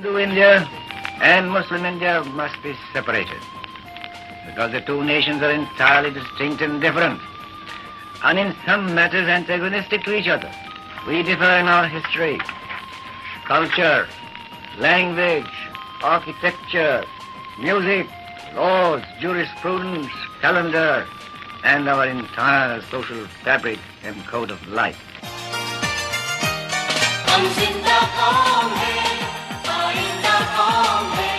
Hindu India and Muslim India must be separated because the two nations are entirely distinct and different, and in some matters antagonistic to each other. We differ in our history, culture, language, architecture, music, laws, jurisprudence, calendar, and our entire social fabric and code of life. ہم زندہ قوم ہیں، آئندہ قوم ہے،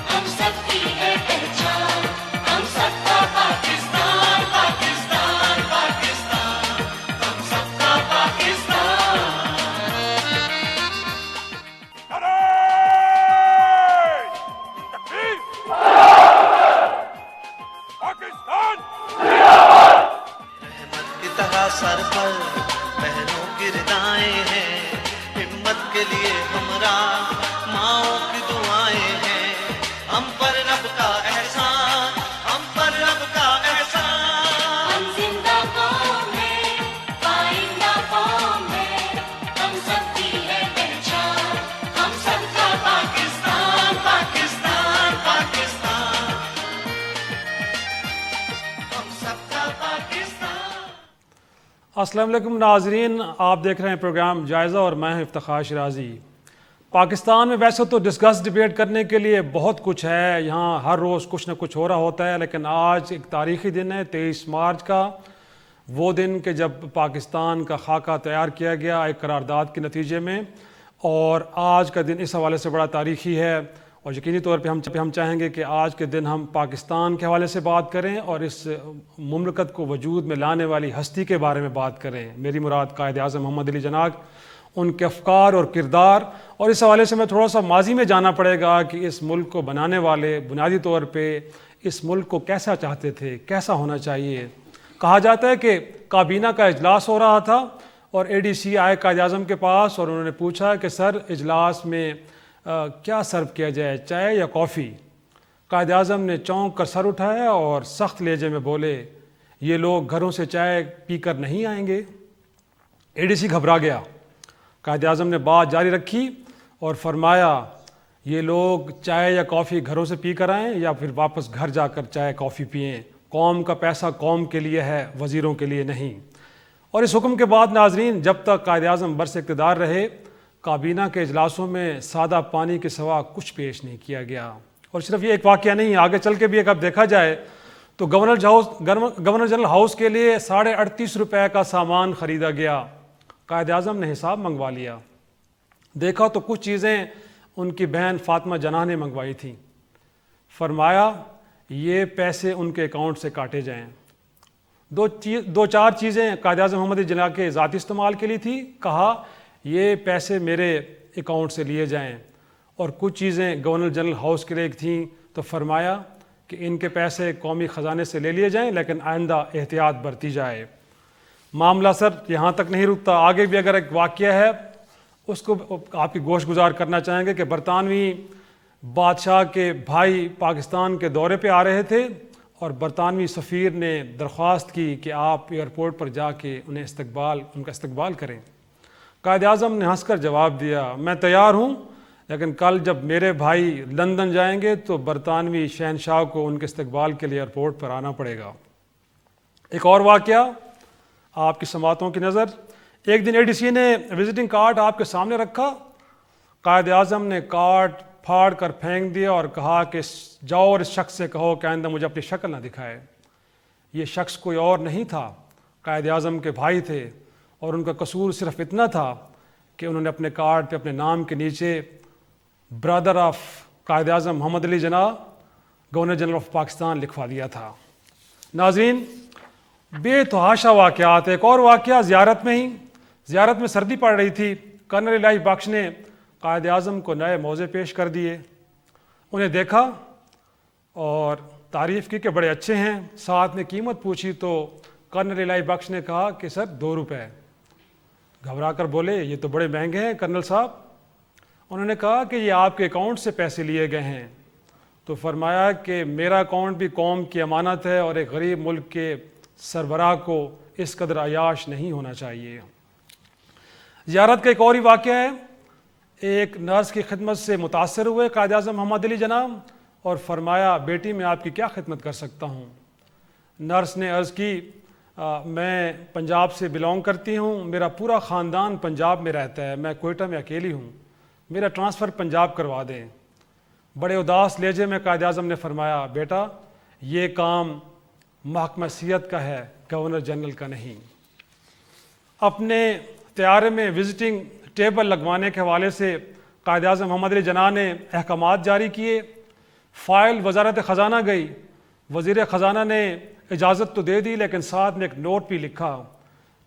ہم سب کی ہے پہچان، ہم سب کا پاکستان، پاکستان، پاکستان، ہم سب کا پاکستان۔ تکبیر! پاکستان! رحمت کی طرح سر پر بہنوں کی ردائیں ہیں، ہمت کے لیے ہمراہ ماؤں کی دعائیں ہیں، ہم پر رب کا احسان، ہم پر رب کا احسان۔ ہم زندہ قوم ہیں، آئندہ قوم ہے، ہم سب کی ہے پہچان، ہم سب کا پاکستان، پاکستان، پاکستان، ہم سب کا پاکستان۔ السلام علیکم ناظرین، آپ دیکھ رہے ہیں پروگرام جائزہ اور میں ہوں افتخار شرازی۔ پاکستان میں ویسے تو ڈسکس ڈیبیٹ کرنے کے لیے بہت کچھ ہے، یہاں ہر روز کچھ نہ کچھ ہو رہا ہوتا ہے، لیکن آج ایک تاریخی دن ہے 23 مارچ کا، وہ دن کہ جب پاکستان کا خاکہ تیار کیا گیا ایک قرارداد کے نتیجے میں، اور آج کا دن اس حوالے سے بڑا تاریخی ہے، اور یقینی طور پہ ہم چاہیں گے کہ آج کے دن ہم پاکستان کے حوالے سے بات کریں اور اس مملکت کو وجود میں لانے والی ہستی کے بارے میں بات کریں۔ میری مراد قائد اعظم محمد علی جناح، ان کے افکار اور کردار، اور اس حوالے سے میں تھوڑا سا ماضی میں جانا پڑے گا کہ اس ملک کو بنانے والے بنیادی طور پہ اس ملک کو کیسا چاہتے تھے، کیسا ہونا چاہیے۔ کہا جاتا ہے کہ کابینہ کا اجلاس ہو رہا تھا اور اے ڈی سی آئے قائد اعظم کے پاس اور انہوں نے پوچھا کہ سر اجلاس میں کیا سرو کیا جائے، چائے یا کافی؟ قائد اعظم نے چونک کر سر اٹھایا اور سخت لہجے میں بولے، یہ لوگ گھروں سے چائے پی کر نہیں آئیں گے۔ اے ڈی سی گھبرا گیا۔ قائد اعظم نے بات جاری رکھی اور فرمایا، یہ لوگ چائے یا کافی گھروں سے پی کر آئیں یا پھر واپس گھر جا کر چائے کافی پئیں، قوم کا پیسہ قوم کے لیے ہے، وزیروں کے لیے نہیں۔ اور اس حکم کے بعد ناظرین، جب تک قائد اعظم برس اقتدار رہے، کابینہ کے اجلاسوں میں سادہ پانی کے سوا کچھ پیش نہیں کیا گیا۔ اور صرف یہ ایک واقعہ نہیں، آگے چل کے بھی ایک اب دیکھا جائے تو گورنر جنرل ہاؤس کے لیے 38.5 روپے کا سامان خریدا گیا۔ قائد اعظم نے حساب منگوا لیا، دیکھا تو کچھ چیزیں ان کی بہن فاطمہ جناح نے منگوائی تھیں۔ فرمایا یہ پیسے ان کے اکاؤنٹ سے کاٹے جائیں۔ دو چار چیزیں قائد اعظم محمد علی جناح کے ذاتی استعمال کے لیے تھی، کہا یہ پیسے میرے اکاؤنٹ سے لیے جائیں، اور کچھ چیزیں گورنر جنرل ہاؤس کے لیے تھیں تو فرمایا کہ ان کے پیسے قومی خزانے سے لے لیے جائیں لیکن آئندہ احتیاط برتی جائے۔ معاملہ سر یہاں تک نہیں رکتا، آگے بھی اگر ایک واقعہ ہے اس کو آپ کی گوش گزار کرنا چاہیں گے کہ برطانوی بادشاہ کے بھائی پاکستان کے دورے پہ آ رہے تھے اور برطانوی سفیر نے درخواست کی کہ آپ ایئرپورٹ پر جا کے ان کا استقبال کریں۔ قائد اعظم نے ہنس کر جواب دیا، میں تیار ہوں، لیکن کل جب میرے بھائی لندن جائیں گے تو برطانوی شہنشاہ کو ان کے استقبال کے لیے ایئرپورٹ پر آنا پڑے گا۔ ایک اور واقعہ آپ کی سماعتوں کی نظر، ایک دن اے ڈی سی نے وزٹنگ کارڈ آپ کے سامنے رکھا، قائد اعظم نے کارڈ پھاڑ کر پھینک دیا اور کہا کہ جاؤ اور اس شخص سے کہو کہ آئندہ مجھے اپنی شکل نہ دکھائے۔ یہ شخص کوئی اور نہیں تھا، قائد اعظم کے بھائی تھے، اور ان کا قصور صرف اتنا تھا کہ انہوں نے اپنے کارڈ پہ اپنے نام کے نیچے برادر of Quaid Azam Muhammad Ali Jinnah governor general of Pakistan لکھوا دیا تھا۔ ناظرین، بے تحاشا واقعات۔ ایک اور واقعہ زیارت میں سردی پڑ رہی تھی، کرنل الہی بخش نے قائد اعظم کو نئے موزے پیش کر دیے، انہیں دیکھا اور تعریف کی کہ بڑے اچھے ہیں، ساتھ نے قیمت پوچھی تو کرنل الہی بخش نے کہا کہ سر 2 روپے۔ گھبرا کر بولے یہ تو بڑے مہنگے ہیں کرنل صاحب۔ انہوں نے کہا کہ یہ آپ کے اکاؤنٹ سے پیسے لیے گئے ہیں۔ تو فرمایا کہ میرا اکاؤنٹ بھی قوم کی امانت ہے اور ایک غریب ملک کے سربراہ کو اس قدر عیاش نہیں ہونا چاہیے۔ زیارت کا ایک اور ہی واقعہ ہے، ایک نرس کی خدمت سے متاثر ہوئے قائد اعظم محمد علی جناح اور فرمایا بیٹی میں آپ کی کیا خدمت کر سکتا ہوں۔ نرس نے عرض کی میں پنجاب سے بلانگ کرتی ہوں، میرا پورا خاندان پنجاب میں رہتا ہے، میں کوئٹہ میں اکیلی ہوں، میرا ٹرانسفر پنجاب کروا دیں۔ بڑے اداس لہجے میں قائد اعظم نے فرمایا بیٹا یہ کام محکمہ صحت کا ہے، گورنر جنرل کا نہیں۔ اپنے طیارے میں وزٹنگ ٹیبل لگوانے کے حوالے سے قائد اعظم محمد علی جناح نے احکامات جاری کیے۔ فائل وزارت خزانہ گئی، وزیر خزانہ نے اجازت تو دے دی لیکن ساتھ میں ایک نوٹ بھی لکھا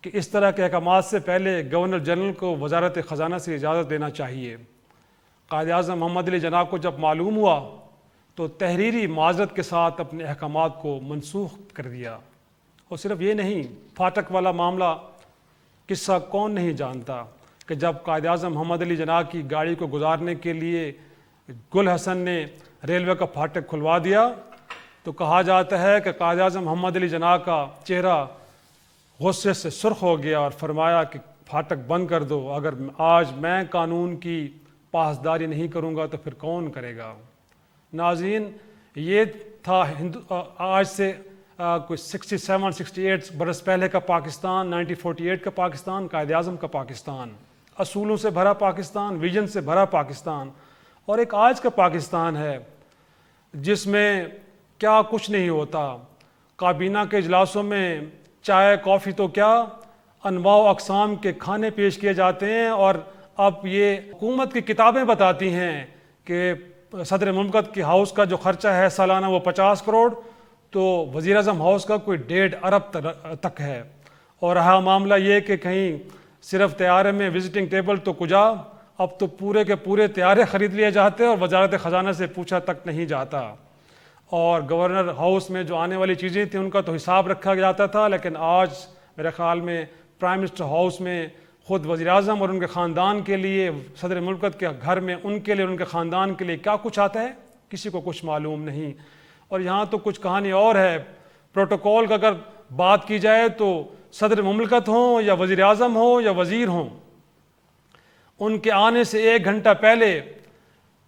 کہ اس طرح کے احکامات سے پہلے گورنر جنرل کو وزارت خزانہ سے اجازت دینا چاہیے۔ قائد اعظم محمد علی جناح کو جب معلوم ہوا تو تحریری معذرت کے ساتھ اپنے احکامات کو منسوخ کر دیا۔ اور صرف یہ نہیں، پھاٹک والا معاملہ قصہ کون نہیں جانتا کہ جب قائد اعظم محمد علی جناح کی گاڑی کو گزارنے کے لیے گل حسن نے ریلوے کا پھاٹک کھلوا دیا تو کہا جاتا ہے کہ قائد اعظم محمد علی جناح کا چہرہ غصے سے سرخ ہو گیا اور فرمایا کہ پھاٹک بند کر دو، اگر آج میں قانون کی پاسداری نہیں کروں گا تو پھر کون کرے گا۔ ناظرین یہ تھا آج سے کوئی 67-68 برس پہلے کا پاکستان، 1948 کا پاکستان، قائد اعظم کا پاکستان، اصولوں سے بھرا پاکستان، ویژن سے بھرا پاکستان، اور ایک آج کا پاکستان ہے جس میں کیا کچھ نہیں ہوتا۔ کابینہ کے اجلاسوں میں چائے کافی تو کیا انواع و اقسام کے کھانے پیش کیے جاتے ہیں، اور اب یہ حکومت کی کتابیں بتاتی ہیں کہ صدر مملکت کی ہاؤس کا جو خرچہ ہے سالانہ وہ 50 کروڑ، تو وزیر اعظم ہاؤس کا کوئی 1.5 ارب تک ہے۔ اور رہا معاملہ یہ کہ کہیں صرف طیارے میں وزٹنگ ٹیبل تو کجا، اب تو پورے کے پورے طیارے خرید لیے جاتے اور وزارت خزانہ سے پوچھا تک نہیں جاتا، اور گورنر ہاؤس میں جو آنے والی چیزیں تھیں ان کا تو حساب رکھا جاتا تھا، لیکن آج میرے خیال میں پرائم منسٹر ہاؤس میں خود وزیر اعظم اور ان کے خاندان کے لیے، صدر مملکت کے گھر میں ان کے لیے اور ان کے خاندان کے لیے کیا کچھ آتا ہے کسی کو کچھ معلوم نہیں۔ اور یہاں تو کچھ کہانی اور ہے، پروٹوکول کا اگر بات کی جائے تو صدر مملکت ہوں یا وزیر اعظم ہوں یا وزیر ہوں، ان کے آنے سے 1 گھنٹہ پہلے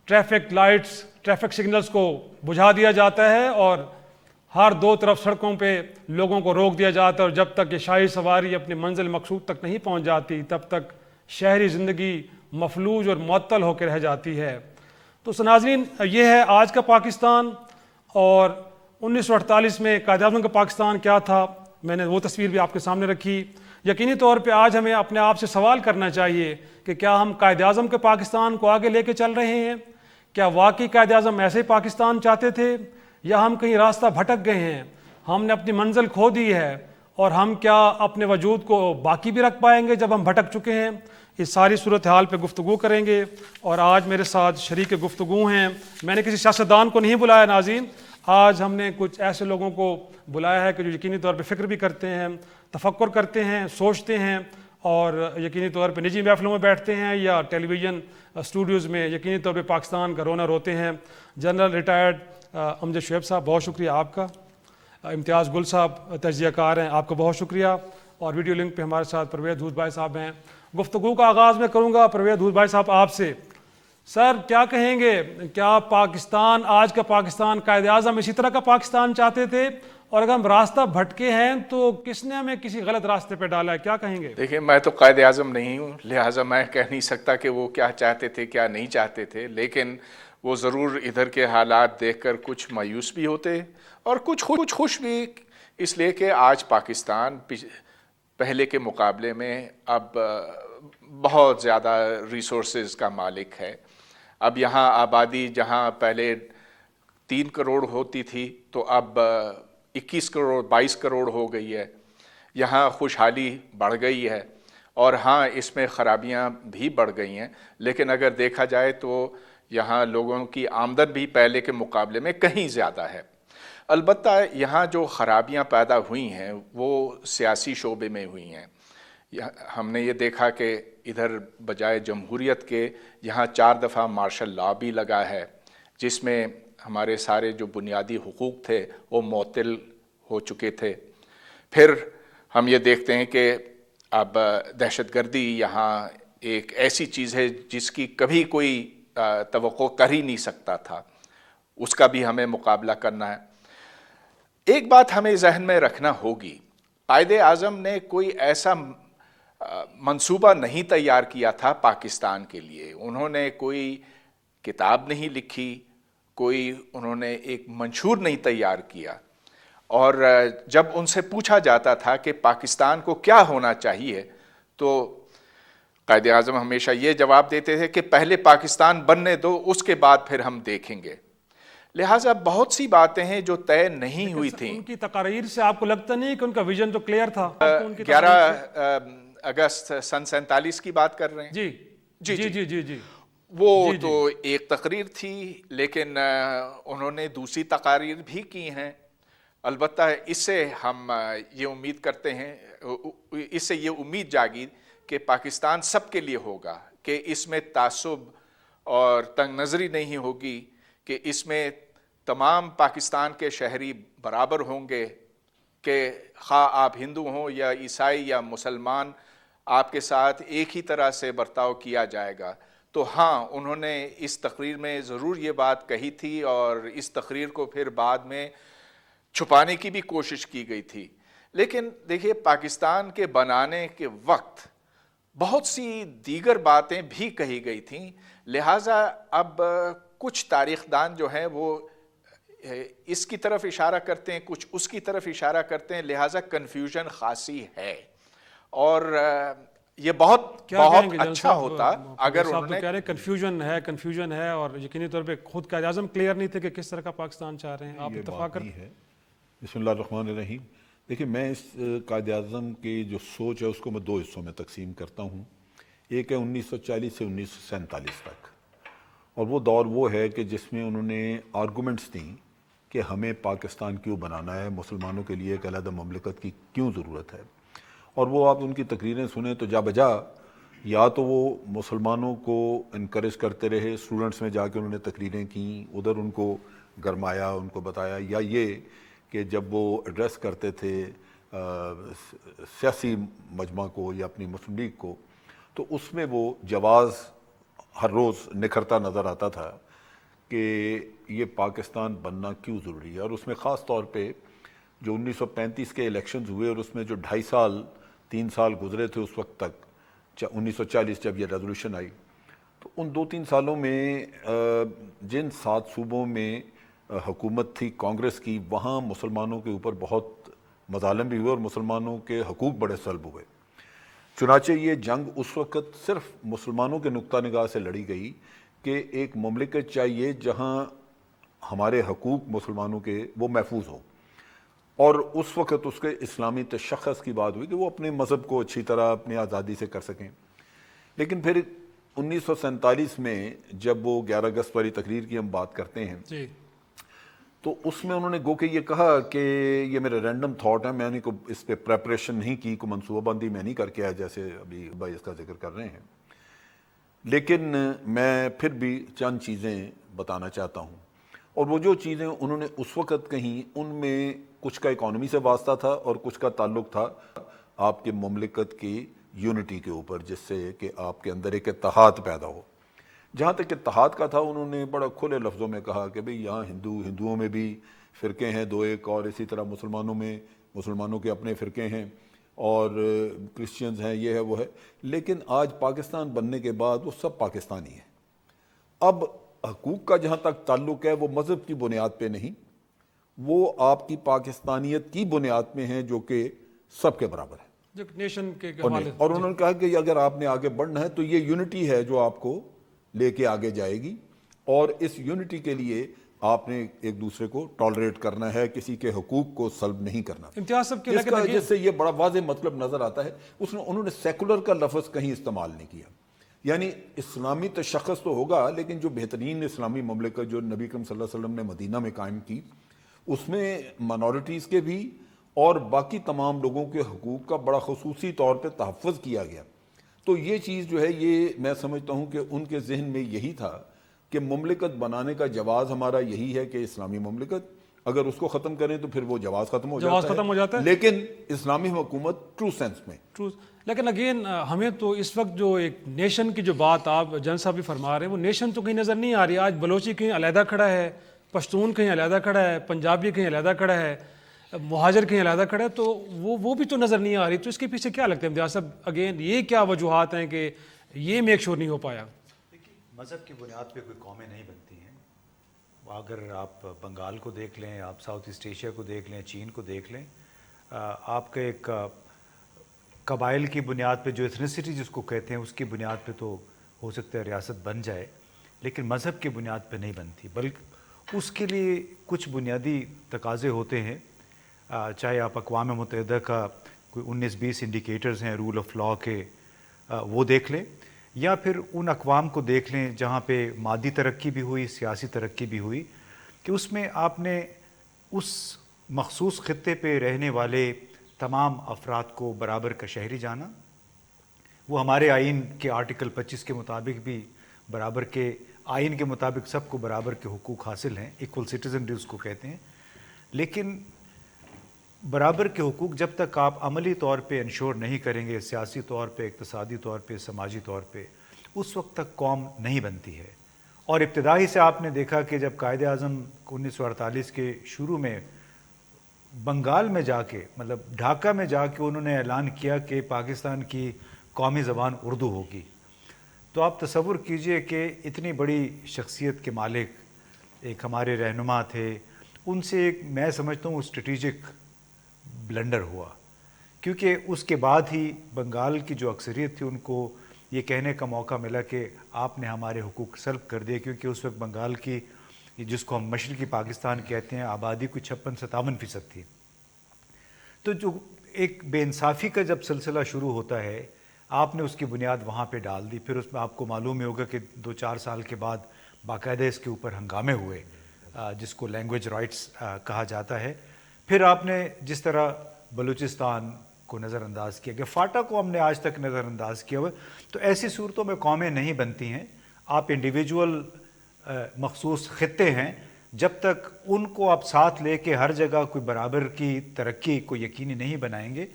ٹریفک لائٹس، ٹریفک سگنلز کو بجھا دیا جاتا ہے اور ہر 2 طرف سڑکوں پہ لوگوں کو روک دیا جاتا ہے، اور جب تک یہ شاہی سواری اپنی منزل مقصود تک نہیں پہنچ جاتی تب تک شہری زندگی مفلوج اور معطل ہو کے رہ جاتی ہے۔ تو ناظرین یہ ہے آج کا پاکستان، اور 1948 میں قائد اعظم کا پاکستان کیا تھا، میں نے وہ تصویر بھی آپ کے سامنے رکھی۔ یقینی طور پہ آج ہمیں اپنے آپ سے سوال کرنا چاہیے کہ کیا ہم قائد اعظم کے پاکستان کو آگے لے کے چل رہے ہیں؟ کیا واقعی قائد اعظم ایسے پاکستان چاہتے تھے، یا ہم کہیں راستہ بھٹک گئے ہیں، ہم نے اپنی منزل کھو دی ہے، اور ہم کیا اپنے وجود کو باقی بھی رکھ پائیں گے جب ہم بھٹک چکے ہیں؟ اس ساری صورتحال پہ گفتگو کریں گے، اور آج میرے ساتھ شریک گفتگو ہیں۔ میں نے کسی سیاستدان کو نہیں بلایا ناظرین، آج ہم نے کچھ ایسے لوگوں کو بلایا ہے کہ جو یقینی طور پہ فکر بھی کرتے ہیں، تفکر کرتے ہیں، سوچتے ہیں، اور یقینی طور پہ نجی محفلوں میں بیٹھتے ہیں یا ٹیلی ویژن اسٹوڈیوز میں یقینی طور پہ پاکستان کا رونا روتے ہیں۔ جنرل ریٹائرڈ امجد شعیب صاحب بہت شکریہ آپ کا، امتیاز گل صاحب تجزیہ کار ہیں، آپ کا بہت شکریہ، اور ویڈیو لنک پہ ہمارے ساتھ پرویز دھوت بھائی صاحب ہیں۔ گفتگو کا آغاز میں کروں گا پرویز دھوت بھائی صاحب آپ سے۔ سر کیا کہیں گے، کیا پاکستان آج کا پاکستان قائد اعظم اسی طرح کا پاکستان چاہتے تھے، اور اگر ہم راستہ بھٹکے ہیں تو کس نے ہمیں کسی غلط راستے پہ ڈالا ہے، کیا کہیں گے؟ دیکھیں میں تو قائد اعظم نہیں ہوں، لہٰذا میں کہہ نہیں سکتا کہ وہ کیا چاہتے تھے کیا نہیں چاہتے تھے، لیکن وہ ضرور ادھر کے حالات دیکھ کر کچھ مایوس بھی ہوتے اور کچھ خوش بھی، اس لیے کہ آج پاکستان پہلے کے مقابلے میں اب بہت زیادہ ریسورسز کا مالک ہے۔ اب یہاں آبادی جہاں پہلے 3 کروڑ ہوتی تھی تو اب 21 کروڑ 22 کروڑ ہو گئی ہے، یہاں خوشحالی بڑھ گئی ہے، اور ہاں اس میں خرابیاں بھی بڑھ گئی ہیں، لیکن اگر دیکھا جائے تو یہاں لوگوں کی آمدن بھی پہلے کے مقابلے میں کہیں زیادہ ہے۔ البتہ یہاں جو خرابیاں پیدا ہوئی ہیں وہ سیاسی شعبے میں ہوئی ہیں۔ ہم نے یہ دیکھا کہ ادھر بجائے جمہوریت کے یہاں 4 دفعہ مارشل لا بھی لگا ہے، جس میں ہمارے سارے جو بنیادی حقوق تھے وہ معطل ہو چکے تھے۔ پھر ہم یہ دیکھتے ہیں کہ اب دہشت گردی یہاں ایک ایسی چیز ہے جس کی کبھی کوئی توقع کر ہی نہیں سکتا تھا، اس کا بھی ہمیں مقابلہ کرنا ہے۔ ایک بات ہمیں ذہن میں رکھنا ہوگی، قائد اعظم نے کوئی ایسا منصوبہ نہیں تیار کیا تھا پاکستان کے لیے، انہوں نے کوئی کتاب نہیں لکھی، کوئی انہوں نے ایک منشور نہیں تیار کیا، اور جب ان سے پوچھا جاتا تھا کہ پاکستان کو کیا ہونا چاہیے تو قائد اعظم ہمیشہ یہ جواب دیتے تھے کہ پہلے پاکستان بننے دو، اس کے بعد پھر ہم دیکھیں گے۔ لہٰذا بہت سی باتیں ہیں جو طے نہیں ہوئی تھیں۔ ان کی تقاریر سے آپ کو لگتا نہیں کہ ان کا ویژن تو کلیئر تھا؟ 11 اگست سن 47 کی بات کر رہے ہیں؟ جی جی جی جی جی جی وہ تو ایک تقریر تھی، لیکن انہوں نے دوسری تقاریر بھی کی ہیں۔ البتہ اس سے ہم یہ امید کرتے ہیں، اس سے یہ امید جاگی کہ پاکستان سب کے لیے ہوگا، کہ اس میں تعصب اور تنگ نظری نہیں ہوگی، کہ اس میں تمام پاکستان کے شہری برابر ہوں گے، کہ خواہ آپ ہندو ہوں یا عیسائی یا مسلمان، آپ کے ساتھ ایک ہی طرح سے برتاؤ کیا جائے گا۔ تو ہاں، انہوں نے اس تقریر میں ضرور یہ بات کہی تھی، اور اس تقریر کو پھر بعد میں چھپانے کی بھی کوشش کی گئی تھی۔ لیکن دیکھیے، پاکستان کے بنانے کے وقت بہت سی دیگر باتیں بھی کہی گئی تھیں، لہٰذا اب کچھ تاریخ دان جو ہیں وہ اس کی طرف اشارہ کرتے ہیں، کچھ اس کی طرف اشارہ کرتے ہیں، لہٰذا کنفیوژن خاصی ہے۔ اور یہ بہت اچھا ہوتا اگر انہوں نے کہہ رہے ہیں کنفیوژن ہے، اور یقینی طور پہ خود قائد اعظم کلیئر نہیں تھے کہ کس طرح کا پاکستان چاہ رہے ہیں۔ آپ اتفاق کرتے ہیں؟ بسم اللہ الرحمن الرحیم۔ دیکھیں، میں اس قائد اعظم کی جو سوچ ہے اس کو میں دو حصوں میں تقسیم کرتا ہوں۔ ایک ہے 1940 سے 1947 تک، اور وہ دور وہ ہے کہ جس میں انہوں نے آرگومنٹس دیں کہ ہمیں پاکستان کیوں بنانا ہے، مسلمانوں کے لیے ایک علیحدہ مملکت کی کیوں ضرورت ہے۔ اور وہ آپ ان کی تقریریں سنیں تو جا بجا یا تو وہ مسلمانوں کو انکریج کرتے رہے، اسٹوڈنٹس میں جا کے انہوں نے تقریریں کیں، ادھر ان کو گرمایا، ان کو بتایا، یا یہ کہ جب وہ ایڈریس کرتے تھے سیاسی مجمع کو یا اپنی مسلم لیگ کو، تو اس میں وہ جواز ہر روز نکھرتا نظر آتا تھا کہ یہ پاکستان بننا کیوں ضروری ہے۔ اور اس میں خاص طور پہ جو 1935 کے الیکشنز ہوئے، اور اس میں جو 3 سال گزرے تھے اس وقت تک، 1940 جب یہ ریزولوشن آئی، تو ان 2-3 سالوں میں جن 7 صوبوں میں حکومت تھی کانگریس کی، وہاں مسلمانوں کے اوپر بہت مظالم بھی ہوئے اور مسلمانوں کے حقوق بڑے سلب ہوئے۔ چنانچہ یہ جنگ اس وقت صرف مسلمانوں کے نقطہ نگاہ سے لڑی گئی کہ ایک مملکت چاہیے جہاں ہمارے حقوق مسلمانوں کے وہ محفوظ ہوں، اور اس وقت اس کے اسلامی تشخص کی بات ہوئی کہ وہ اپنے مذہب کو اچھی طرح اپنی آزادی سے کر سکیں۔ لیکن پھر 1947 میں جب وہ 11 اگست والی تقریر کی ہم بات کرتے ہیں، تو اس میں انہوں نے گو کہ یہ کہا کہ یہ میرا رینڈم تھاٹ ہے، میں نے اس پہ پریپریشن نہیں کی، کوئی منصوبہ بندی میں نہیں کر کے آیا جیسے ابھی بھائی اس کا ذکر کر رہے ہیں، لیکن میں پھر بھی چند چیزیں بتانا چاہتا ہوں۔ اور وہ جو چیزیں انہوں نے اس وقت کہیں، ان میں کچھ کا اکانومی سے واسطہ تھا اور کچھ کا تعلق تھا آپ کے مملکت کی یونٹی کے اوپر، جس سے کہ آپ کے اندر ایک اتحاد پیدا ہو۔ جہاں تک اتحاد کا تھا، انہوں نے بڑا کھلے لفظوں میں کہا کہ بھئی یہاں ہندوؤں میں بھی فرقے ہیں 2-1، اور اسی طرح مسلمانوں کے اپنے فرقے ہیں، اور کرسچنز ہیں، یہ ہے وہ ہے، لیکن آج پاکستان بننے کے بعد وہ سب پاکستانی ہیں۔ اب حقوق کا جہاں تک تعلق ہے، وہ مذہب کی بنیاد پہ نہیں، وہ آپ کی پاکستانیت کی بنیاد میں ہیں، جو کہ سب کے برابر ہے، جو نیشن کے اور انہوں نے کہا کہ اگر آپ نے آگے بڑھنا ہے تو یہ یونٹی ہے جو آپ کو لے کے آگے جائے گی، اور اس یونٹی کے لیے آپ نے ایک دوسرے کو ٹالریٹ کرنا ہے، کسی کے حقوق کو سلب نہیں کرنا۔ امتیاز صاحب جس سے یہ بڑا واضح مطلب نظر آتا ہے، انہوں نے سیکولر کا لفظ کہیں استعمال نہیں کیا، یعنی اسلامی تشخص تو ہوگا، لیکن جو بہترین اسلامی مملکت جو نبی کریم صلی اللہ علیہ وسلم نے مدینہ میں قائم کی، اس میں مائنورٹیز کے بھی اور باقی تمام لوگوں کے حقوق کا بڑا خصوصی طور پہ تحفظ کیا گیا۔ تو یہ چیز جو ہے، یہ میں سمجھتا ہوں کہ ان کے ذہن میں یہی تھا کہ مملکت بنانے کا جواز ہمارا یہی ہے کہ اسلامی مملکت، اگر اس کو ختم کریں تو پھر وہ جواز ختم ہو جاتا ہے لیکن اسلامی حکومت ٹرو سینس میں. لیکن اگین ہمیں تو اس وقت جو ایک نیشن کی جو بات آپ جن صاحب بھی فرما رہے ہیں وہ نیشن تو کہیں نظر نہیں آ رہی. آج بلوچی کہیں علیحدہ کھڑا ہے, پشتون کہیں علیحدہ کھڑا ہے, پنجابی کہیں علیحدہ کھڑا ہے, مہاجر کہیں علیحدہ کھڑا ہے, تو وہ بھی تو نظر نہیں آ رہی. تو اس کے پیچھے کیا لگتا ہے امتیاز صاحب, اگین یہ کیا وجوہات ہیں کہ یہ میک شور نہیں ہو پایا؟ مذہب کی بنیاد پہ کوئی قومیں نہیں بنتی ہیں. اگر آپ بنگال کو دیکھ لیں, آپ ساؤتھ ایسٹ ایشیا کو دیکھ لیں, چین کو دیکھ لیں, آپ کا ایک قبائل کی بنیاد پہ جو ایتھنیسٹی جس کو کہتے ہیں اس کی بنیاد پہ تو ہو سکتا ہے ریاست بن جائے, لیکن مذہب کی بنیاد پہ نہیں بنتی. بلکہ اس کے لیے کچھ بنیادی تقاضے ہوتے ہیں, چاہے آپ اقوام متحدہ کا کوئی 19-20 انڈیکیٹرز ہیں رول آف لاء کے, وہ دیکھ لیں, یا پھر ان اقوام کو دیکھ لیں جہاں پہ مادی ترقی بھی ہوئی, سیاسی ترقی بھی ہوئی, کہ اس میں آپ نے اس مخصوص خطے پہ رہنے والے تمام افراد کو برابر کا شہری جانا. وہ ہمارے آئین کے آرٹیکل 25 کے مطابق بھی برابر کے آئین کے مطابق سب کو برابر کے حقوق حاصل ہیں, ایکول سٹیزن اس کو کہتے ہیں. لیکن برابر کے حقوق جب تک آپ عملی طور پہ انشور نہیں کریں گے, سیاسی طور پہ, اقتصادی طور پہ, سماجی طور پہ, اس وقت تک قوم نہیں بنتی ہے. اور ابتدائی سے آپ نے دیکھا کہ جب قائد اعظم 1948 کے شروع میں بنگال میں جا کے, مطلب ڈھاکہ میں جا کے انہوں نے اعلان کیا کہ پاکستان کی قومی زبان اردو ہوگی, تو آپ تصور کیجئے کہ اتنی بڑی شخصیت کے مالک ایک ہمارے رہنما تھے, ان سے ایک میں سمجھتا ہوں اسٹریٹجک بلنڈر ہوا, کیونکہ اس کے بعد ہی بنگال کی جو اکثریت تھی ان کو یہ کہنے کا موقع ملا کہ آپ نے ہمارے حقوق سلب کر دیے, کیونکہ اس وقت بنگال کی جس کو ہم مشرقی پاکستان کہتے ہیں آبادی کوئی 56-57% تھی. تو جو ایک بے انصافی کا جب سلسلہ شروع ہوتا ہے, آپ نے اس کی بنیاد وہاں پہ ڈال دی. پھر اس میں آپ کو معلوم ہی ہوگا کہ 2-4 سال کے بعد باقاعدہ اس کے اوپر ہنگامے ہوئے, جس کو لینگویج رائٹس کہا جاتا ہے. پھر آپ نے جس طرح بلوچستان کو نظر انداز کیا کہ فاٹا کو ہم نے آج تک نظر انداز کیا ہوا, تو ایسی صورتوں میں قومیں نہیں بنتی ہیں. آپ انڈیویجول مخصوص خطے ہیں, جب تک ان کو آپ ساتھ لے کے ہر جگہ کوئی برابر کی ترقی کو یقینی نہیں بنائیں گے,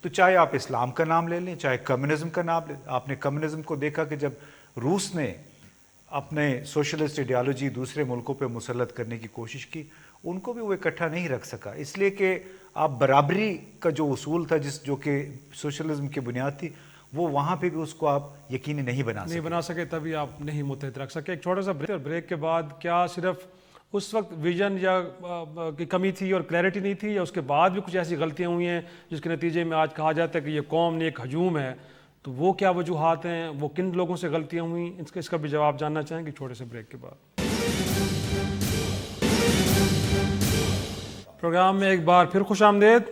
تو چاہے آپ اسلام کا نام لے لیں, چاہے کمیونزم کا نام لیں. آپ نے کمیونزم کو دیکھا کہ جب روس نے اپنے سوشلسٹ ایڈیالوجی دوسرے ملکوں پہ مسلط کرنے کی کوشش کی, ان کو بھی وہ اکٹھا نہیں رکھ سکا, اس لیے کہ آپ برابری کا جو اصول تھا جو کہ سوشلزم کی بنیاد تھی, وہ وہاں پہ بھی اس کو آپ یقینی نہیں بنا سکے, تبھی آپ نہیں متحد رکھ سکے. ایک چھوٹا سا بریک کے بعد, کیا صرف اس وقت ویژن یا کی کمی تھی اور کلیئرٹی نہیں تھی, یا اس کے بعد بھی کچھ ایسی غلطیاں ہوئی ہیں جس کے نتیجے میں آج کہا جاتا ہے کہ یہ قوم نے ایک ہجوم ہے؟ تو وہ کیا وجوہات ہیں, وہ کن لوگوں سے غلطیاں ہوئیں, اس کا بھی جواب جاننا چاہیں گے چھوٹے سے بریک کے بعد. پروگرام میں ایک بار پھر خوش آمدید.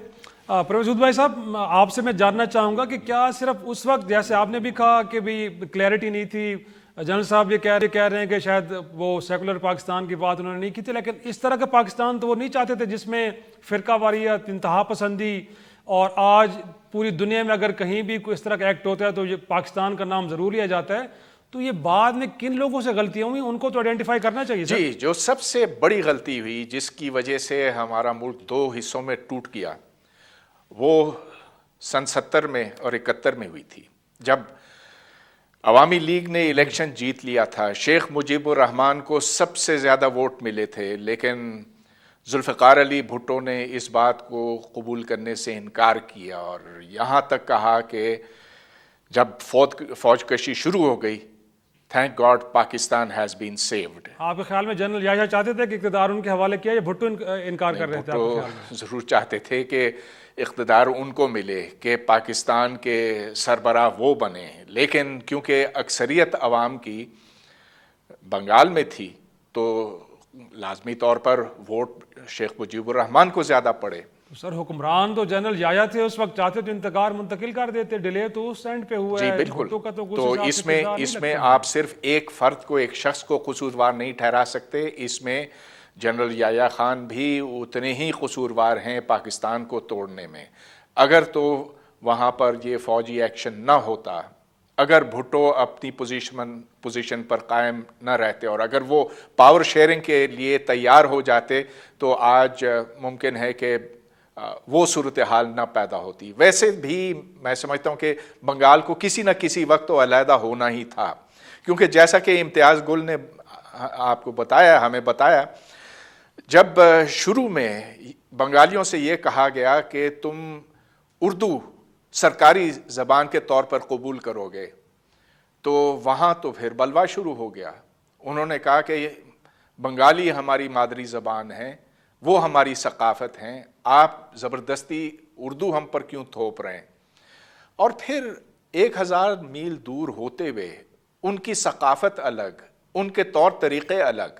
پروفیسر بھائی صاحب, آپ سے میں جاننا چاہوں گا کہ کیا صرف اس وقت, جیسے آپ نے بھی کہا کہ بھی کلیئرٹی نہیں تھی, جنرل صاحب یہ کہہ رہے ہیں کہ شاید وہ سیکولر پاکستان کی بات انہوں نے نہیں کی تھی, لیکن اس طرح کا پاکستان تو وہ نہیں چاہتے تھے جس میں فرقہ واریت, انتہا پسندی, اور آج پوری دنیا میں اگر کہیں بھی کوئی اس طرح کا ایکٹ ہوتا ہے تو یہ پاکستان کا نام ضرور لیا جاتا ہے. تو یہ بعد میں کن لوگوں سے غلطیاں ہوئی, ان کو تو آئیڈینٹیفائی کرنا چاہیے. جی, جو سب سے بڑی غلطی ہوئی جس کی وجہ سے ہمارا ملک 2 حصوں میں ٹوٹ گیا, وہ سن 70 میں اور 71 میں ہوئی تھی, جب عوامی لیگ نے الیکشن جیت لیا تھا. شیخ مجیب الرحمان کو سب سے زیادہ ووٹ ملے تھے, لیکن ذوالفقار علی بھٹو نے اس بات کو قبول کرنے سے انکار کیا, اور یہاں تک کہا کہ جب فوج کشی شروع ہو گئی, thank God Pakistan has been saved. آپ کے خیال میں جنرل یحییٰ چاہتے تھے کہ اقتدار ان کے حوالے کیا, یا بھٹو انکار کر رہے تھے؟ تو ضرور چاہتے تھے کہ اقتدار ان کو ملے, کہ پاکستان کے سربراہ وہ بنے, لیکن کیونکہ اکثریت عوام کی بنگال میں تھی تو لازمی طور پر ووٹ شیخ مجیب الرحمان کو زیادہ پڑے. سر حکمران تو جنرل یحییٰ تھے اس وقت, چاہتے تو انتقال منتقل کر دیتے, ڈیلے تو اس اینڈ پہ ہوا ہے. جی بالکل. تو اس میں آپ صرف ایک فرد کو, ایک شخص کو قصوروار نہیں ٹھہرا سکتے, اس میں جنرل یحییٰ خان بھی اتنے ہی قصوروار ہیں پاکستان کو توڑنے میں. اگر تو وہاں پر یہ فوجی ایکشن نہ ہوتا, اگر بھٹو اپنی پوزیشن پر قائم نہ رہتے اور اگر وہ پاور شیئرنگ کے لیے تیار ہو جاتے تو آج ممکن ہے کہ وہ صورتحال نہ پیدا ہوتی. ویسے بھی میں سمجھتا ہوں کہ بنگال کو کسی نہ کسی وقت تو علیحدہ ہونا ہی تھا, کیونکہ جیسا کہ امتیاز گل نے آپ کو بتایا, ہمیں بتایا, جب شروع میں بنگالیوں سے یہ کہا گیا کہ تم اردو سرکاری زبان کے طور پر قبول کرو گے تو وہاں تو پھر بلوا شروع ہو گیا. انہوں نے کہا کہ بنگالی ہماری مادری زبان ہے, وہ ہماری ثقافت ہیں, آپ زبردستی اردو ہم پر کیوں تھوپ رہے ہیں. اور پھر 1000 میل دور ہوتے ہوئے ان کی ثقافت الگ, ان کے طور طریقے الگ.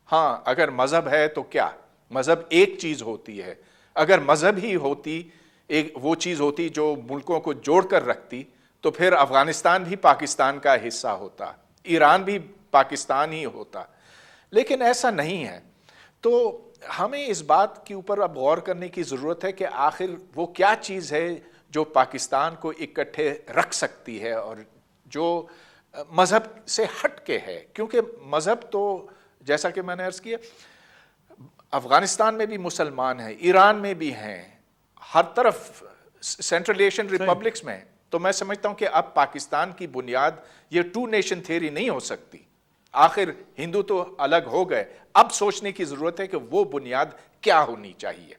ہاں اگر مذہب ہے تو کیا, مذہب ایک چیز ہوتی ہے. اگر مذہب ہی ہوتی, ایک وہ چیز ہوتی جو ملکوں کو جوڑ کر رکھتی, تو پھر افغانستان بھی پاکستان کا حصہ ہوتا, ایران بھی پاکستان ہی ہوتا. لیکن ایسا نہیں ہے. تو ہمیں اس بات کے اوپر اب غور کرنے کی ضرورت ہے کہ آخر وہ کیا چیز ہے جو پاکستان کو اکٹھے رکھ سکتی ہے اور جو مذہب سے ہٹ کے ہے. کیونکہ مذہب تو جیسا کہ میں نے عرض کیا, افغانستان میں بھی مسلمان ہیں, ایران میں بھی ہیں, ہر طرف سینٹرل ایشین ریپبلکس میں. تو میں سمجھتا ہوں کہ اب پاکستان کی بنیاد یہ 2 نیشن تھیوری نہیں ہو سکتی. آخر ہندو تو الگ ہو گئے, اب سوچنے کی ضرورت ہے کہ وہ بنیاد کیا ہونی چاہیے.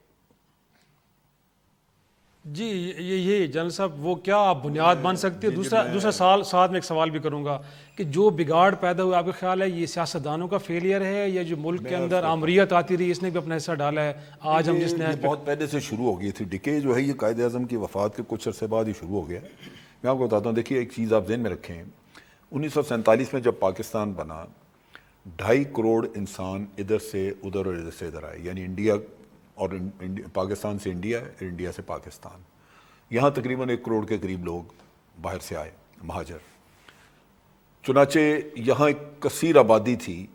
جی یہ جنرل صاحب وہ کیا بنیاد بن سکتی ہے. دوسرا ساتھ میں ایک سوال بھی کروں گا کہ جو بگاڑ پیدا ہوا, آپ کا خیال ہے یہ سیاستدانوں کا فیلئر ہے یا جو ملک کے اندر آمریت آتی رہی اس نے بھی اپنا حصہ ڈالا ہے؟ آج ہم جس نے بہت پہلے سے شروع ہو گئی تھی ڈکے جو ہے, یہ قائد اعظم کی وفات کے کچھ عرصے بعد ہی شروع ہو گیا. میں آپ کو بتاتا ہوں, دیکھیے ایک چیز آپ ذہن میں رکھیں, 1947 میں جب پاکستان بنا 2.5 کروڑ انسان ادھر سے ادھر اور ادھر سے ادھر آئے, یعنی انڈیا اور پاکستان سے انڈیا, انڈیا سے پاکستان. یہاں تقریباً 1 کروڑ کے قریب لوگ باہر سے آئے, مہاجر. چنانچہ یہاں ایک کثیر آبادی تھی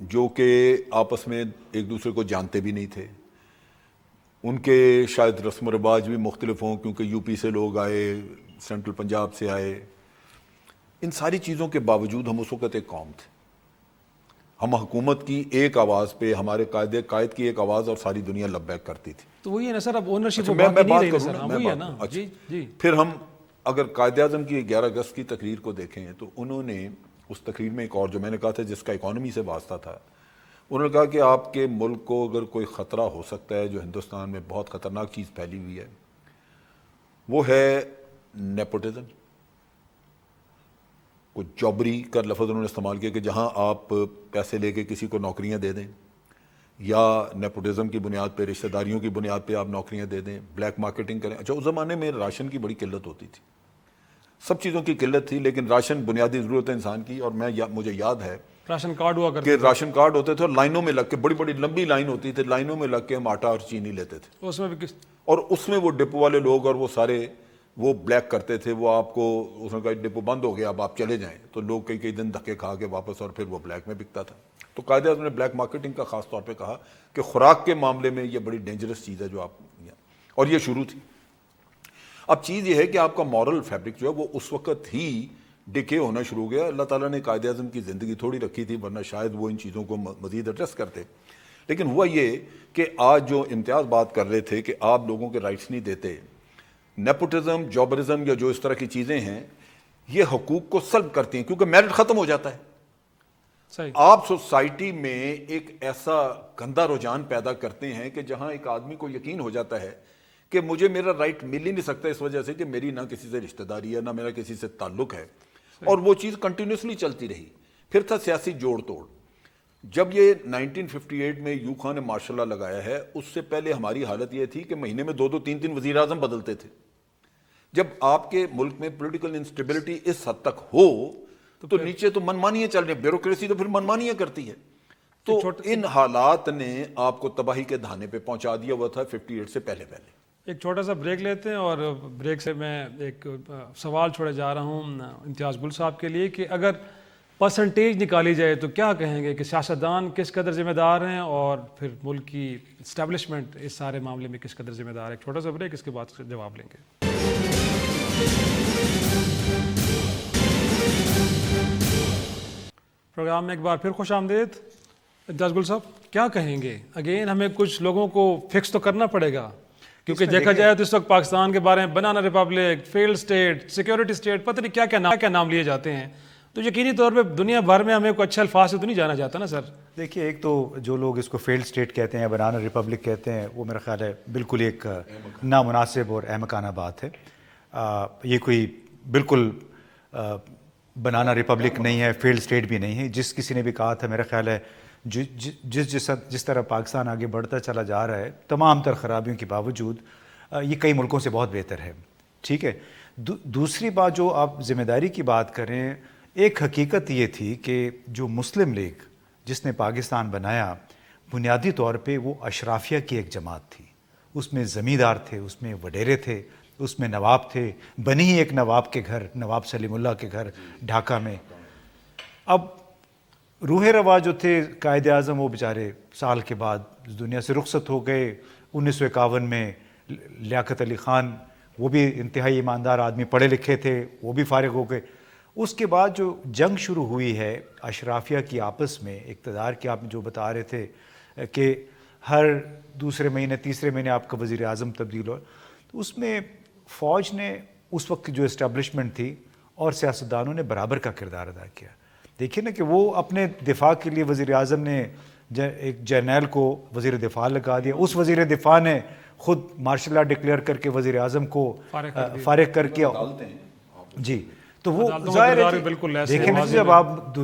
جو کہ آپس میں ایک دوسرے کو جانتے بھی نہیں تھے. ان کے شاید رسم و رواج بھی مختلف ہوں, کیونکہ یو پی سے لوگ آئے, سینٹرل پنجاب سے آئے. ان ساری چیزوں کے باوجود ہم اس وقت ایک قوم تھے. ہم حکومت کی ایک آواز پہ, ہمارے قائد کی ایک آواز, اور ساری دنیا لبیک کرتی تھی. تو وہی ہے نا سر, اب اونرشپ میں باقی نہیں بات رہی کروں سر. نا, وہی ہے نا. جی پھر ہم اگر قائد اعظم کی 11 اگست کی تقریر کو دیکھیں تو انہوں نے اس تقریر میں ایک اور جو میں نے کہا تھا جس کا اکانومی سے واسطہ تھا, انہوں نے کہا کہ آپ کے ملک کو اگر کوئی خطرہ ہو سکتا ہے, جو ہندوستان میں بہت خطرناک چیز پھیلی ہوئی ہے, وہ ہے نیپوٹزم. کچھ جابری کا لفظ انہوں نے استعمال کیا کہ جہاں آپ پیسے لے کے کسی کو نوکریاں دے دیں, یا نیپوٹزم کی بنیاد پہ, رشتہ داریوں کی بنیاد پہ آپ نوکریاں دے دیں, بلیک مارکیٹنگ کریں. اچھا, اس زمانے میں راشن کی بڑی قلت ہوتی تھی, سب چیزوں کی قلت تھی, لیکن راشن بنیادی ضرورت ہے انسان کی. اور مجھے یاد ہے راشن کارڈ ہوا کہ راشن کارڈ ہوتے تھے اور لائنوں میں لگ کے, بڑی بڑی لمبی لائن ہوتی تھی, لائنوں میں لگ کے ہم آٹا اور چینی لیتے تھے. اس میں بھی اور اس میں وہ ڈپو والے لوگ اور وہ سارے وہ بلیک کرتے تھے. وہ آپ کو اس نے کہا ڈپو بند ہو گیا, اب آپ چلے جائیں, تو لوگ کئی دن دھکے کھا کے واپس, اور پھر وہ بلیک میں بکتا تھا. تو قائد اعظم نے بلیک مارکیٹنگ کا خاص طور پہ کہا کہ خوراک کے معاملے میں یہ بڑی ڈینجرس چیز ہے جو آپ, اور یہ شروع تھی. اب چیز یہ ہے کہ آپ کا مورل فیبرک جو ہے وہ اس وقت ہی ڈکے ہونا شروع ہو گیا. اللہ تعالیٰ نے قائد اعظم کی زندگی تھوڑی رکھی تھی, ورنہ شاید وہ ان چیزوں کو مزید ایڈریس کرتے. لیکن ہوا یہ کہ آج جو امتیاز بات کر رہے تھے کہ آپ لوگوں کے رائٹس نہیں دیتے, نیپوٹزم, جابرزم یا جو اس طرح کی چیزیں ہیں, یہ حقوق کو سلب کرتی ہیں کیونکہ میرٹ ختم ہو جاتا ہے. آپ سوسائٹی میں ایک ایسا گندا رجحان پیدا کرتے ہیں کہ جہاں ایک آدمی کو یقین ہو جاتا ہے کہ مجھے میرا رائٹ مل ہی نہیں سکتا, اس وجہ سے کہ میری نہ کسی سے رشتہ داری ہے, نہ میرا کسی سے تعلق ہے. اور وہ چیز کنٹینیوسلی چلتی رہی. پھر تھا سیاسی جوڑ توڑ. جب یہ 1958 میں یو خان نے مارشل لا لگایا ہے, اس سے پہلے ہماری حالت یہ تھی کہ مہینے میں 2-2 3-3 وزیر اعظم بدلتے تھے. جب آپ کے ملک میں پولیٹیکل انسٹیبلٹی اس حد تک ہو تو نیچے تو منمانیاں چل رہی ہیں, بیوروکریسی تو پھر منمانیاں کرتی ہے. تو ان حالات نے آپ کو تباہی کے دہانے پہ پہنچا دیا ہوا تھا 58 سے پہلے. ایک چھوٹا سا بریک لیتے ہیں, اور بریک سے میں ایک سوال چھوڑے جا رہا ہوں امتیاز گل صاحب کے لیے کہ اگر پرسنٹیج نکالی جائے تو کیا کہیں گے کہ سیاستدان کس قدر ذمہ دار ہیں, اور پھر ملک کی اسٹیبلشمنٹ اس سارے معاملے میں کس قدر ذمہ دار ہے؟ ایک چھوٹا سا بریک, اس کے بعد جواب لیں گے. پروگرام میں ایک بار پھر خوش آمدید. امتیاز گل صاحب کیا کہیں گے؟ اگین ہمیں کچھ لوگوں کو فکس تو کرنا پڑے گا کیونکہ دیکھا جائے تو اس وقت پاکستان کے بارے میں banana republic, failed state, security state, پتہ نہیں کیا نام لیے جاتے ہیں. تو یقینی طور پہ دنیا بھر میں ہمیں کوئی اچھے الفاظ سے تو نہیں جانا جاتا نا سر. دیکھیے، ایک تو جو لوگ اس کو فیلڈ اسٹیٹ کہتے ہیں، بنانا ریپبلک کہتے ہیں، وہ میرا خیال ہے بالکل ایک نامناسب اور احمقانہ بات ہے. یہ کوئی بالکل بنانا ریپبلک نہیں ہے، فیلڈ اسٹیٹ بھی نہیں ہے. جس کسی نے بھی کہا تھا، میرا خیال ہے جس طرح پاکستان آگے بڑھتا چلا جا رہا ہے تمام تر خرابیوں کے باوجود، یہ کئی ملکوں سے بہت بہتر ہے. ٹھیک ہے. دوسری بات جو آپ ذمہ داری کی بات کریں، ایک حقیقت یہ تھی کہ جو مسلم لیگ جس نے پاکستان بنایا، بنیادی طور پہ وہ اشرافیہ کی ایک جماعت تھی. اس میں زمیندار تھے، اس میں وڈیرے تھے، اس میں نواب تھے. بنی ہی ایک نواب کے گھر، نواب سلیم اللہ کے گھر ڈھاکہ میں. اب روح روا جو تھے قائد اعظم، وہ بیچارے سال کے بعد اس دنیا سے رخصت ہو گئے. 1951 میں لیاقت علی خان، وہ بھی انتہائی ایماندار آدمی، پڑھے لکھے تھے، وہ بھی فارغ ہو گئے. اس کے بعد جو جنگ شروع ہوئی ہے اشرافیہ کی آپس میں اقتدار کی، آپ جو بتا رہے تھے کہ ہر دوسرے مہینے تیسرے مہینے آپ کا وزیر اعظم تبدیل ہو، تو اس میں فوج نے اس وقت جو اسٹیبلشمنٹ تھی اور سیاستدانوں نے برابر کا کردار ادا کیا. دیکھیے نا کہ وہ اپنے دفاع کے لیے وزیر اعظم نے ایک جرنیل کو وزیر دفاع لگا دیا. اس وزیر دفاع نے خود مارشل لا ڈکلیئر کر کے وزیر اعظم کو فارغ کر کے جی. تو وہ ظاہر ہے دیکھیں نا، جب آپ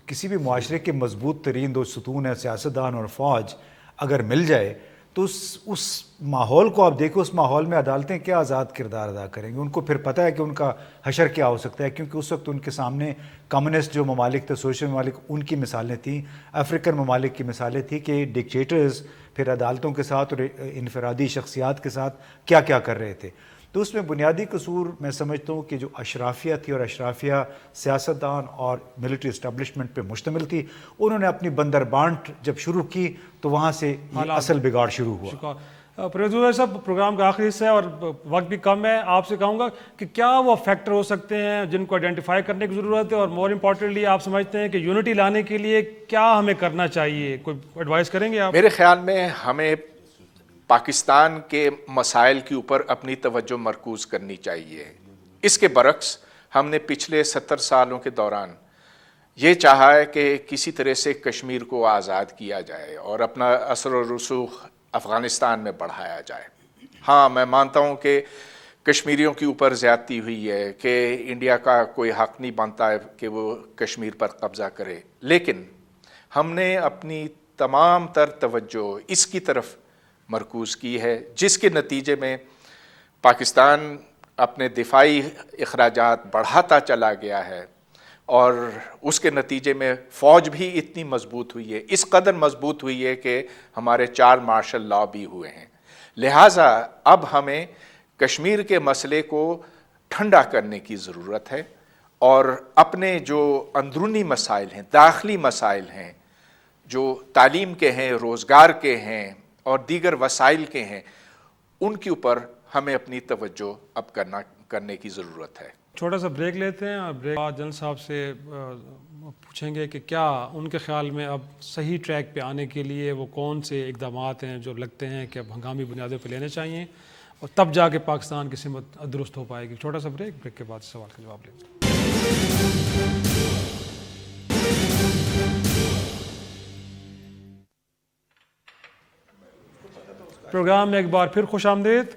کسی بھی معاشرے کے مضبوط ترین دو ستون ہیں، سیاستدان اور فوج، اگر مل جائے تو اس ماحول کو آپ دیکھو. اس ماحول میں عدالتیں کیا آزاد کردار ادا کریں گی؟ ان کو پھر پتہ ہے کہ ان کا حشر کیا ہو سکتا ہے، کیونکہ اس وقت ان کے سامنے کمیونسٹ جو ممالک تھے، سوشل ممالک، ان کی مثالیں تھیں، افریقن ممالک کی مثالیں تھیں کہ ڈکٹیٹرز پھر عدالتوں کے ساتھ اور انفرادی شخصیات کے ساتھ کیا کیا کر رہے تھے. تو اس میں بنیادی قصور میں سمجھتا ہوں کہ جو اشرافیہ تھی، اور اشرافیہ سیاستدان اور ملٹری اسٹیبلشمنٹ پہ مشتمل تھی، انہوں نے اپنی بندر بانٹ جب شروع کی تو وہاں سے اصل بگاڑ شروع ہوا. پروفیسر صاحب، پروگرام کا آخری حصہ ہے اور وقت بھی کم ہے. آپ سے کہوں گا کہ کیا وہ فیکٹر ہو سکتے ہیں جن کو آئیڈینٹیفائی کرنے کی ضرورت ہے، اور مور امپورٹنٹلی آپ سمجھتے ہیں کہ یونٹی لانے کے لیے کیا ہمیں کرنا چاہیے؟ کوئی ایڈوائز کریں گے آپ؟ میرے خیال میں ہمیں پاکستان کے مسائل کے اوپر اپنی توجہ مرکوز کرنی چاہیے. اس کے برعکس ہم نے پچھلے 70 سالوں کے دوران یہ چاہا ہے کہ کسی طرح سے کشمیر کو آزاد کیا جائے اور اپنا اثر و رسوخ افغانستان میں بڑھایا جائے. ہاں، میں مانتا ہوں کہ کشمیریوں کے اوپر زیادتی ہوئی ہے، کہ انڈیا کا کوئی حق نہیں بنتا ہے کہ وہ کشمیر پر قبضہ کرے، لیکن ہم نے اپنی تمام تر توجہ اس کی طرف مرکوز کی ہے، جس کے نتیجے میں پاکستان اپنے دفاعی اخراجات بڑھاتا چلا گیا ہے، اور اس کے نتیجے میں فوج بھی اتنی مضبوط ہوئی ہے، اس قدر مضبوط ہوئی ہے کہ ہمارے 4 مارشل لا بھی ہوئے ہیں. لہٰذا اب ہمیں کشمیر کے مسئلے کو ٹھنڈا کرنے کی ضرورت ہے، اور اپنے جو اندرونی مسائل ہیں، داخلی مسائل ہیں، جو تعلیم کے ہیں، روزگار کے ہیں اور دیگر وسائل کے ہیں، ان کے اوپر ہمیں اپنی توجہ اب کرنے کی ضرورت ہے. چھوٹا سا بریک لیتے ہیں، اور بریک بعد جنرل صاحب سے پوچھیں گے کہ کیا ان کے خیال میں اب صحیح ٹریک پہ آنے کے لیے وہ کون سے اقدامات ہیں جو لگتے ہیں کہ اب ہنگامی بنیادوں پہ لینے چاہیے، اور تب جا کے پاکستان کی سمت درست ہو پائے گی. چھوٹا سا بریک کے بعد سوال کا جواب لیں. پروگرام میں ایک بار پھر خوش آمدید.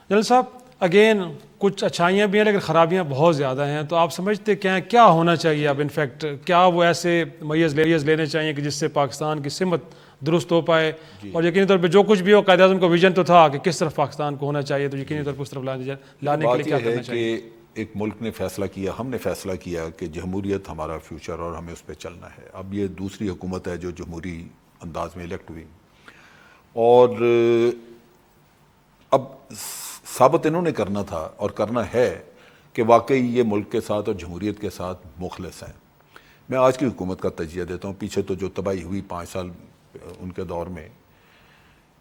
جنرل صاحب، اگین کچھ اچھائیاں بھی ہیں لیکن خرابیاں بہت زیادہ ہیں، تو آپ سمجھتے کیا ہونا چاہیے اب؟ انفیکٹ کیا وہ ایسے میز لینے چاہیے کہ جس سے پاکستان کی سمت درست ہو پائے؟ اور یقینی طور پہ جو کچھ بھی ہو، قائد اعظم کا ویژن تو تھا کہ کس طرف پاکستان کو ہونا چاہیے، تو یقینی طور پہ اس طرف لانے کے لیے کیا کرنا چاہیے؟ کہ ایک ملک نے فیصلہ کیا، ہم نے فیصلہ کیا کہ جمہوریت ہمارا فیوچر اور ہمیں اس پہ چلنا ہے. اب یہ دوسری حکومت ہے جو جمہوری انداز میں الیکٹ ہوئی، اور اب ثابت انہوں نے کرنا تھا اور کرنا ہے کہ واقعی یہ ملک کے ساتھ اور جمہوریت کے ساتھ مخلص ہیں. میں آج کی حکومت کا تجزیہ دیتا ہوں. پیچھے تو جو تباہی ہوئی 5 سال ان کے دور میں،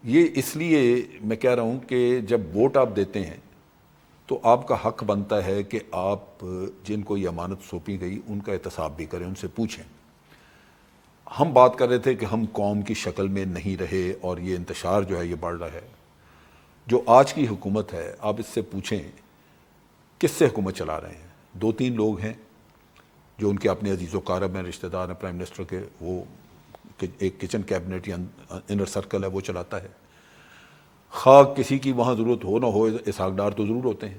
یہ اس لیے میں کہہ رہا ہوں کہ جب ووٹ آپ دیتے ہیں تو آپ کا حق بنتا ہے کہ آپ جن کو یہ امانت سونپی گئی ان کا احتساب بھی کریں، ان سے پوچھیں. ہم بات کر رہے تھے کہ ہم قوم کی شکل میں نہیں رہے اور یہ انتشار جو ہے یہ بڑھ رہا ہے. جو آج کی حکومت ہے آپ اس سے پوچھیں کس سے حکومت چلا رہے ہیں. 2-3 لوگ ہیں جو ان کے اپنے عزیز و اقارب ہیں, رشتہ دار ہیں پرائم منسٹر کے, وہ ایک کچن کیبنٹ یا انر سرکل ہے وہ چلاتا ہے. خواہ کسی کی وہاں ضرورت ہو نہ ہو اسحاق ڈار تو ضرور ہوتے ہیں.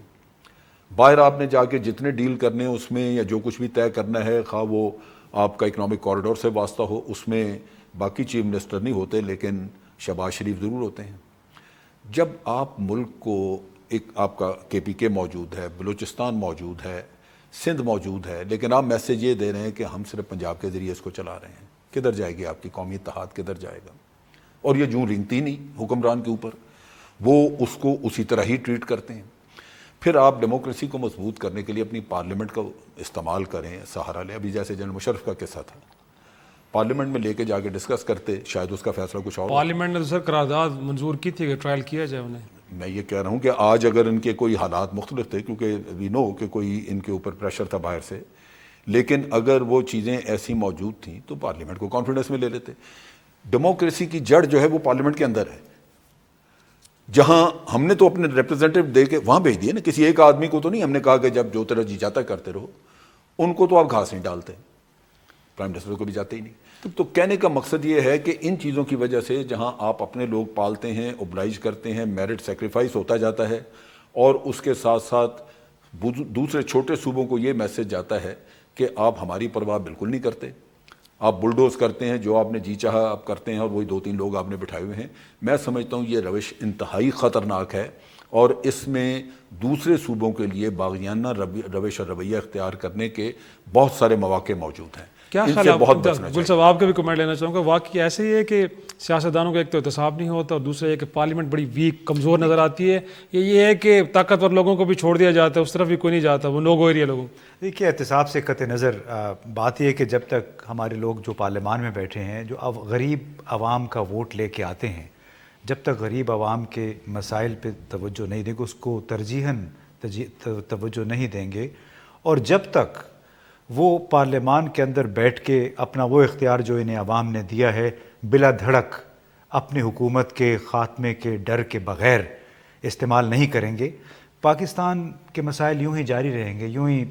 باہر آپ نے جا کے جتنے ڈیل کرنے ہیں اس میں یا جو کچھ بھی طے کرنا ہے, خواہ وہ آپ کا اکنامک کوریڈور سے واسطہ ہو, اس میں باقی چیف منسٹر نہیں ہوتے لیکن شہباز شریف ضرور ہوتے ہیں. جب آپ ملک کو ایک آپ کا KPK موجود ہے, بلوچستان موجود ہے, سندھ موجود ہے, لیکن آپ میسیج یہ دے رہے ہیں کہ ہم صرف پنجاب کے ذریعے اس کو چلا رہے ہیں, کدھر جائے گی آپ کی قومی اتحاد, کدھر جائے گا؟ اور یہ جوں رنگتی نہیں حکمران کے اوپر, وہ اس کو اسی طرح ہی ٹریٹ کرتے ہیں. پھر آپ ڈیموکریسی کو مضبوط کرنے کے لیے اپنی پارلیمنٹ کا استعمال کریں, سہارا لیں. ابھی جیسے جنرل مشرف کا قصہ تھا, پارلیمنٹ میں لے کے جا کے ڈسکس کرتے, شاید اس کا فیصلہ کچھ اور. پارلیمنٹ نے تو سر قرارداد منظور کی تھی کہ ٹرائل کیا جائے انہیں. میں یہ کہہ رہا ہوں کہ آج اگر ان کے کوئی حالات مختلف تھے, کیونکہ وی نو کہ کوئی ان کے اوپر پریشر تھا باہر سے, لیکن اگر وہ چیزیں ایسی موجود تھیں تو پارلیمنٹ کو کانفیڈنس میں لے لیتے. ڈیموکریسی کی جڑ جو ہے وہ پارلیمنٹ کے اندر ہے, جہاں ہم نے تو اپنے ریپرزینٹیو دے کے وہاں بھیج دیے نا. کسی ایک آدمی کو تو نہیں ہم نے کہا کہ جب جو تیرا جی چاہتا کرتے رہو. ان کو تو آپ گھاس نہیں ڈالتے, پرائم منسٹر کو بھی جاتے ہی نہیں. تو کہنے کا مقصد یہ ہے کہ ان چیزوں کی وجہ سے جہاں آپ اپنے لوگ پالتے ہیں, اوبلائج کرتے ہیں, میرٹ سیکریفائس ہوتا جاتا ہے, اور اس کے ساتھ ساتھ دوسرے چھوٹے صوبوں کو یہ میسج جاتا ہے کہ آپ ہماری پرواہ بالکل نہیں کرتے, آپ بلڈوز کرتے ہیں, جو آپ نے جی چاہا آپ کرتے ہیں, اور وہی 2-3 لوگ آپ نے بٹھائے ہوئے ہیں. میں سمجھتا ہوں یہ روش انتہائی خطرناک ہے, اور اس میں دوسرے صوبوں کے لیے باغیانہ روش اور رویہ اختیار کرنے کے بہت سارے مواقع موجود ہیں. کیا ان خیال سے ہے بہت آپ بچنا گل چاہیے. صاحب, آپ کا بھی کمنٹ لینا چاہوں گا. واقعی ایسے ہی ہے کہ سیاستدانوں کا ایک تو احتساب نہیں ہوتا, اور دوسرا یہ کہ پارلیمنٹ بڑی ویک کمزور نظر آتی ہے. یہ ہے کہ طاقتور لوگوں کو بھی چھوڑ دیا جاتا ہے, اس طرف بھی کوئی نہیں جاتا, وہ نو گو ایریا لوگوں. دیکھیے احتساب سے قطع نظر بات یہ ہے کہ جب تک ہمارے لوگ جو پارلیمان میں بیٹھے ہیں, جو غریب عوام کا ووٹ لے کے آتے ہیں, جب تک غریب عوام کے مسائل پہ توجہ نہیں دیں گے, اس کو ترجیحاً توجہ نہیں دیں گے, اور جب تک وہ پارلیمان کے اندر بیٹھ کے اپنا وہ اختیار جو انہیں عوام نے دیا ہے بلا دھڑک اپنی حکومت کے خاتمے کے ڈر کے بغیر استعمال نہیں کریں گے, پاکستان کے مسائل یوں ہی جاری رہیں گے, یوں ہی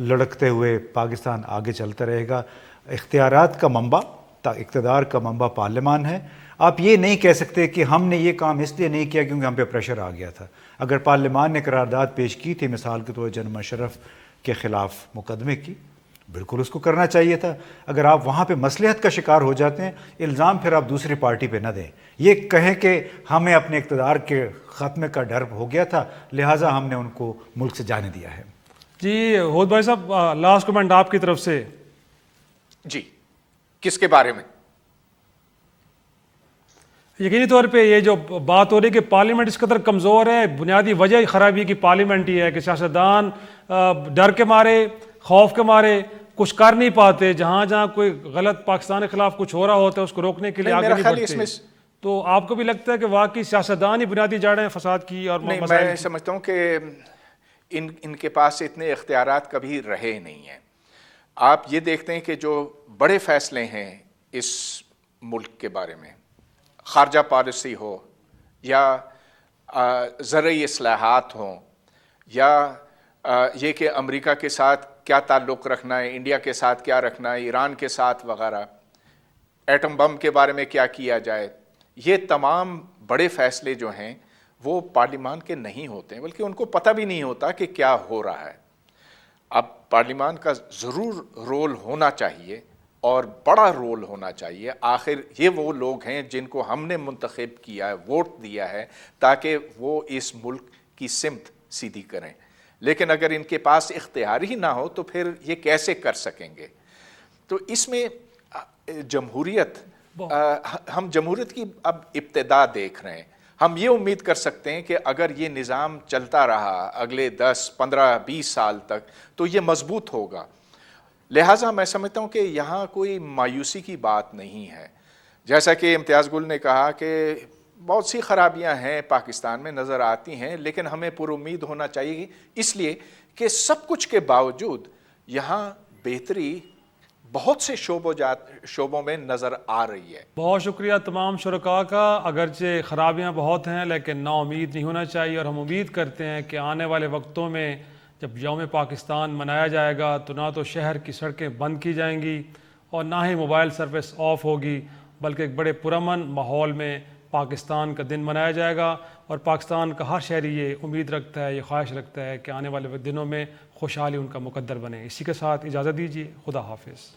لڑکتے ہوئے پاکستان آگے چلتا رہے گا. اختیارات کا منبع, اقتدار کا منبع پارلیمان ہے. آپ یہ نہیں کہہ سکتے کہ ہم نے یہ کام اس لیے نہیں کیا کیونکہ ہم پہ پریشر آ گیا تھا. اگر پارلیمان نے قرارداد پیش کی تھی مثال کے طور جنرل مشرف کے خلاف مقدمے کی, بالکل اس کو کرنا چاہیے تھا. اگر آپ وہاں پہ مصلحت کا شکار ہو جاتے ہیں, الزام پھر آپ دوسری پارٹی پہ نہ دیں. یہ کہیں کہ ہمیں اپنے اقتدار کے خاتمے کا ڈر ہو گیا تھا لہٰذا ہم نے ان کو ملک سے جانے دیا ہے. جی حود بھائی صاحب, لاسٹ کمنٹ آپ کی طرف سے. جی, کس کے بارے میں؟ یقینی طور پہ یہ جو بات ہو رہی ہے کہ پارلیمنٹ اس قدر کمزور ہے, بنیادی وجہ خرابی کی پارلیمنٹ ہی ہے کہ سیاستدان ڈر کے مارے, خوف کے مارے کچھ کر نہیں پاتے. جہاں جہاں کوئی غلط پاکستان کے خلاف کچھ ہو رہا ہوتا ہے اس کو روکنے کے لیے آگے نہیں بڑھتے. تو آپ کو بھی لگتا ہے کہ واقعی سیاستدان ہی بنیادی جڑ ہیں فساد کی؟ اور نہیں, میں سمجھتا ہوں کہ ان کے پاس اتنے اختیارات کبھی رہے نہیں ہیں. آپ یہ دیکھتے ہیں کہ جو بڑے فیصلے ہیں اس ملک کے بارے میں, خارجہ پالیسی ہو یا زرعی اصلاحات ہوں یا یہ کہ امریکہ کے ساتھ کیا تعلق رکھنا ہے, انڈیا کے ساتھ کیا رکھنا ہے, ایران کے ساتھ وغیرہ, ایٹم بم کے بارے میں کیا کیا جائے, یہ تمام بڑے فیصلے جو ہیں وہ پارلیمان کے نہیں ہوتے ہیں, بلکہ ان کو پتہ بھی نہیں ہوتا کہ کیا ہو رہا ہے. اب پارلیمان کا ضرور رول ہونا چاہیے اور بڑا رول ہونا چاہیے. آخر یہ وہ لوگ ہیں جن کو ہم نے منتخب کیا ہے, ووٹ دیا ہے تاکہ وہ اس ملک کی سمت سیدھی کریں. لیکن اگر ان کے پاس اختیار ہی نہ ہو تو پھر یہ کیسے کر سکیں گے؟ تو اس میں جمہوریت, ہم جمہوریت کی اب ابتدا دیکھ رہے ہیں. ہم یہ امید کر سکتے ہیں کہ اگر یہ نظام چلتا رہا اگلے 10, 15, 20 سال تک تو یہ مضبوط ہوگا. لہٰذا میں سمجھتا ہوں کہ یہاں کوئی مایوسی کی بات نہیں ہے. جیسا کہ امتیاز گل نے کہا کہ بہت سی خرابیاں ہیں پاکستان میں نظر آتی ہیں, لیکن ہمیں پر امید ہونا چاہیے, اس لیے کہ سب کچھ کے باوجود یہاں بہتری بہت سے شعبوں میں نظر آ رہی ہے۔ بہت شکریہ تمام شرکاء کا۔ اگرچہ خرابیاں بہت ہیں لیکن نا امید نہیں ہونا چاہیے، اور ہم امید کرتے ہیں کہ آنے والے وقتوں میں جب یوم پاکستان منایا جائے گا تو نہ تو شہر کی سڑکیں بند کی جائیں گی اور نہ ہی موبائل سروس آف ہوگی، بلکہ ایک بڑے پرامن ماحول میں پاکستان کا دن منایا جائے گا، اور پاکستان کا ہر شہری یہ امید رکھتا ہے، یہ خواہش رکھتا ہے کہ آنے والے دنوں میں خوشحالی ان کا مقدر بنے۔ اسی کے ساتھ اجازت دیجیے، خدا حافظ۔